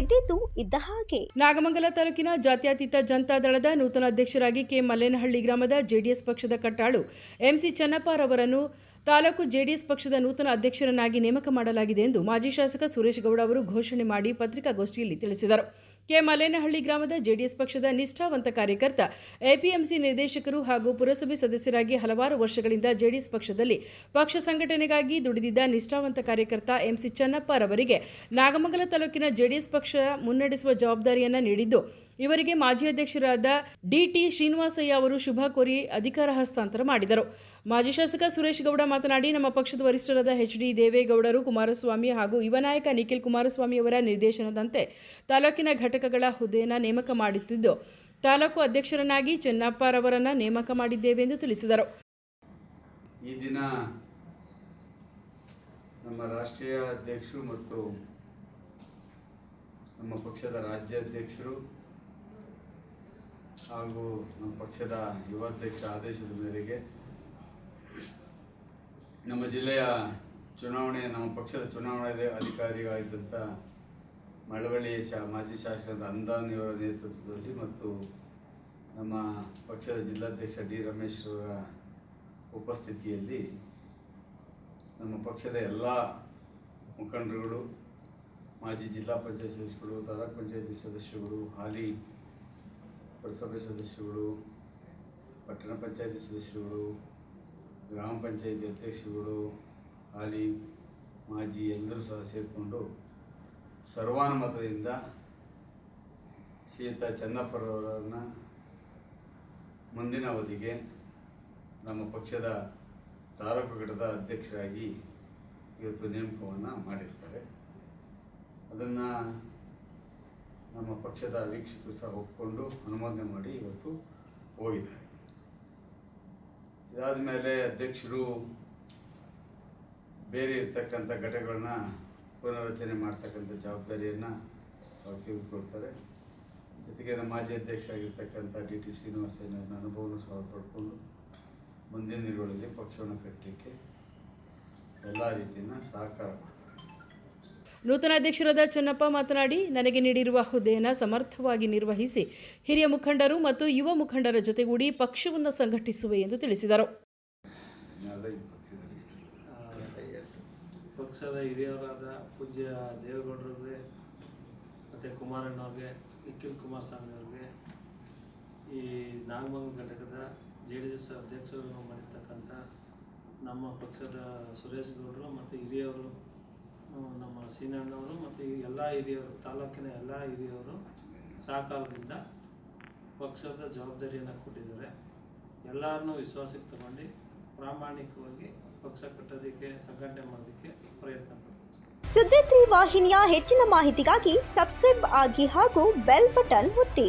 ಇದ್ದಿದ್ದು ಇದ್ದ ಹಾಗೆ. ನಾಗಮಂಗಲ ತಾಲೂಕಿನ ಜಾತ್ಯತೀತ ಜನತಾ ದಳದ ನೂತನ ಅಧ್ಯಕ್ಷರಾಗಿ ಕೆ. ಮಲ್ಲೇನಹಳ್ಳಿ ಗ್ರಾಮದ ಜೆಡಿಎಸ್ ಪಕ್ಷದ ಕಟ್ಟಾಳು ಎಂಸಿ ಚನ್ನಪ್ಪರವರನ್ನು ತಾಲೂಕು ಜೆಡಿಎಸ್ ಪಕ್ಷದ ನೂತನ ಅಧ್ಯಕ್ಷರನ್ನಾಗಿ ನೇಮಕ ಮಾಡಲಾಗಿದೆ ಎಂದು ಮಾಜಿ ಶಾಸಕ ಸುರೇಶ್ ಗೌಡ ಅವರು ಘೋಷಣೆ ಮಾಡಿ ಪತ್ರಿಕಾಗೋಷ್ಠಿಯಲ್ಲಿ ತಿಳಿಸಿದರು. ಕೆ. ಮಲ್ಲೇನಹಳ್ಳಿ ಗ್ರಾಮದ ಜೆಡಿಎಸ್ ಪಕ್ಷದ ನಿಷ್ಠಾವಂತ ಕಾರ್ಯಕರ್ತ, ಎಪಿಎಂಸಿ ನಿರ್ದೇಶಕರು ಹಾಗೂ ಪುರಸಭೆ ಸದಸ್ಯರಾಗಿ ಹಲವಾರು ವರ್ಷಗಳಿಂದ ಜೆಡಿಎಸ್ ಪಕ್ಷದಲ್ಲಿ ಪಕ್ಷ ಸಂಘಟನೆಗಾಗಿ ದುಡಿದಿದ್ದ ನಿಷ್ಠಾವಂತ ಕಾರ್ಯಕರ್ತ ಎಂಸಿ ಚನ್ನಪ್ಪರವರಿಗೆ ನಾಗಮಂಗಲ ತಾಲೂಕಿನ ಜೆಡಿಎಸ್ ಪಕ್ಷ ಮುನ್ನಡೆಸುವ ಜವಾಬ್ದಾರಿಯನ್ನು ನೀಡಿದ್ದು, ಇವರಿಗೆ ಮಾಜಿ ಅಧ್ಯಕ್ಷರಾದ ಡಿಟಿ ಶ್ರೀನಿವಾಸಯ್ಯ ಅವರು ಶುಭ ಕೋರಿ ಅಧಿಕಾರ ಹಸ್ತಾಂತರ ಮಾಡಿದರು. ಮಾಜಿ ಶಾಸಕ ಸುರೇಶ್ ಗೌಡ ಮಾತನಾಡಿ, ನಮ್ಮ ಪಕ್ಷದ ವರಿಷ್ಠರಾದ ಎಚ್.ಡಿ. ದೇವೇಗೌಡರು, ಕುಮಾರಸ್ವಾಮಿ ಹಾಗೂ ಯುವ ನಾಯಕ ನಿಖಿಲ್ ಕುಮಾರಸ್ವಾಮಿ ಅವರ ನಿರ್ದೇಶನದಂತೆ ತಾಲೂಕಿನ ಘಟಕಗಳ ಹುದ್ದೆಯನ್ನು ನೇಮಕ ಮಾಡುತ್ತಿದ್ದು, ತಾಲೂಕು ಅಧ್ಯಕ್ಷರನ್ನಾಗಿ ಚನ್ನಪ್ಪರವರನ್ನು ನೇಮಕ ಮಾಡಿದ್ದೇವೆ ಎಂದು ತಿಳಿಸಿದರು. ಈ ದಿನ ನಮ್ಮ ರಾಷ್ಟ್ರೀಯ ಅಧ್ಯಕ್ಷರು ಮತ್ತು ನಮ್ಮ ಪಕ್ಷದ ರಾಜ್ಯಾಧ್ಯಕ್ಷರು ಹಾಗೂ ನಮ್ಮ ಪಕ್ಷದ ಯುವಾಧ್ಯಕ್ಷ ಆದೇಶದ ಮೇರೆಗೆ ನಮ್ಮ ಜಿಲ್ಲೆಯ ನಮ್ಮ ಪಕ್ಷದ ಚುನಾವಣೆ ಅಧಿಕಾರಿಗಳಾಗಿದ್ದಂಥ ಮಳವಳ್ಳಿ ಮಾಜಿ ಶಾಸಕರಾದ ಅಂದಾನಿಯವರ ನೇತೃತ್ವದಲ್ಲಿ ಮತ್ತು ನಮ್ಮ ಪಕ್ಷದ ಜಿಲ್ಲಾಧ್ಯಕ್ಷ ಡಿ ರಮೇಶ್ ಅವರ ಉಪಸ್ಥಿತಿಯಲ್ಲಿ ನಮ್ಮ ಪಕ್ಷದ ಎಲ್ಲ ಮುಖಂಡರುಗಳು, ಮಾಜಿ ಜಿಲ್ಲಾ ಪಂಚಾಯತ್ ಸದಸ್ಯರು, ತಾಲೂಕು ಪಂಚಾಯತಿ ಸದಸ್ಯರುಗಳು, ಹಾಲಿ ಪುರಸಭೆ ಸದಸ್ಯರುಗಳು, ಪಟ್ಟಣ ಪಂಚಾಯತಿ ಸದಸ್ಯರುಗಳು, ಗ್ರಾಮ ಪಂಚಾಯತಿ ಅಧ್ಯಕ್ಷರುಗಳು, ಹಾಲಿ ಮಾಜಿ ಎಲ್ಲರೂ ಸಹ ಸೇರಿಕೊಂಡು ಸರ್ವಾನುಮತದಿಂದ ಶ್ರೀಯುತ ಚನ್ನಪ್ಪರವರನ್ನು ಮುಂದಿನ ಅವಧಿಗೆ ನಮ್ಮ ಪಕ್ಷದ ತಾಲೂಕು ಘಟಕದ ಅಧ್ಯಕ್ಷರಾಗಿ ಇವತ್ತು ನೇಮಕವನ್ನು ಮಾಡಿರ್ತಾರೆ. ಅದನ್ನು ನಮ್ಮ ಪಕ್ಷದ ವೀಕ್ಷಕರು ಸಹ ಒಪ್ಪಿಕೊಂಡು ಅನುಮೋದನೆ ಮಾಡಿ ಇವತ್ತು ಹೋಗಿದ್ದಾರೆ. ಇದಾದ ಮೇಲೆ ಅಧ್ಯಕ್ಷರು ಬೇರೆ ಇರ್ತಕ್ಕಂಥ ಘಟಕಗಳನ್ನ ಪುನರ್ರಚನೆ ಮಾಡ್ತಕ್ಕಂಥ ಜವಾಬ್ದಾರಿಯನ್ನು ಅವ್ರು ತೆಗೆದುಕೊಳ್ತಾರೆ. ಜೊತೆಗೆ ನಮ್ಮ ಮಾಜಿ ಅಧ್ಯಕ್ಷ ಆಗಿರ್ತಕ್ಕಂಥ ಡಿ.ಟಿ. ಶ್ರೀನಿವಾಸಯ್ಯನ ಅನುಭವವನ್ನು ಸಹ ಪಡ್ಕೊಂಡು ಮುಂದಿನ ದಿನಗಳಲ್ಲಿ ಪಕ್ಷವನ್ನು ಕಟ್ಟಲಿಕ್ಕೆ ಎಲ್ಲ ರೀತಿಯ ಸಹಕಾರ ಮಾಡ್ತಾರೆ. ನೂತನ ಅಧ್ಯಕ್ಷರಾದ ಚನ್ನಪ್ಪ ಮಾತನಾಡಿ, ನನಗೆ ನೀಡಿರುವ ಹುದ್ದೆಯನ್ನು ಸಮರ್ಥವಾಗಿ ನಿರ್ವಹಿಸಿ ಹಿರಿಯ ಮುಖಂಡರು ಮತ್ತು ಯುವ ಮುಖಂಡರ ಜೊತೆಗೂಡಿ ಪಕ್ಷವನ್ನು ಸಂಘಟಿಸುವೆ ಎಂದು ತಿಳಿಸಿದರು. ಪಕ್ಷದ ಹಿರಿಯರಾದ ಪೂಜ್ಯ ದೇವೇಗೌಡರಿಗೆ ಮತ್ತು ಕುಮಾರಣ್ಣವ್ರಿಗೆ, ನಿಖಿಲ್ ಕುಮಾರಸ್ವಾಮಿ ಅವ್ರಿಗೆ, ಈ ನಾಗಮಂಗಲ ಘಟಕದ ಜೆಡಿಎಸ್ ಅಧ್ಯಕ್ಷರನ್ನು ಮಾಡಿರ್ತಕ್ಕಂಥ ನಮ್ಮ ಪಕ್ಷದ ಸುರೇಶ್ ಗೌಡರು ಮತ್ತು ಹಿರಿಯವರು, ನಮ್ಮ ಸೀನಣ್ಣವರು ಮತ್ತು ಎಲ್ಲ ಹಿರಿಯರು, ತಾಲೂಕಿನ ಎಲ್ಲ ಹಿರಿಯವರು ಸಹಕಾರದಿಂದ ಪಕ್ಷದ ಜವಾಬ್ದಾರಿಯನ್ನು ಕೊಟ್ಟಿದ್ದಾರೆ. ಎಲ್ಲರನ್ನೂ ವಿಶ್ವಾಸಕ್ಕೆ ತಗೊಂಡು ಪ್ರಾಮಾಣಿಕವಾಗಿ ಪಕ್ಷ ಕಟ್ಟೋದಕ್ಕೆ, ಸಂಘಟನೆ ಮಾಡೋದಕ್ಕೆ ಪ್ರಯತ್ನ ಪಡ್ತೀವಿ. ಸುದ್ದಿ 3 ವಾಹಿನಿಯ ಹೆಚ್ಚಿನ ಮಾಹಿತಿಗಾಗಿ ಸಬ್ಸ್ಕ್ರೈಬ್ ಆಗಿ ಹಾಗೂ ಬೆಲ್ ಬಟನ್ ಒತ್ತಿ.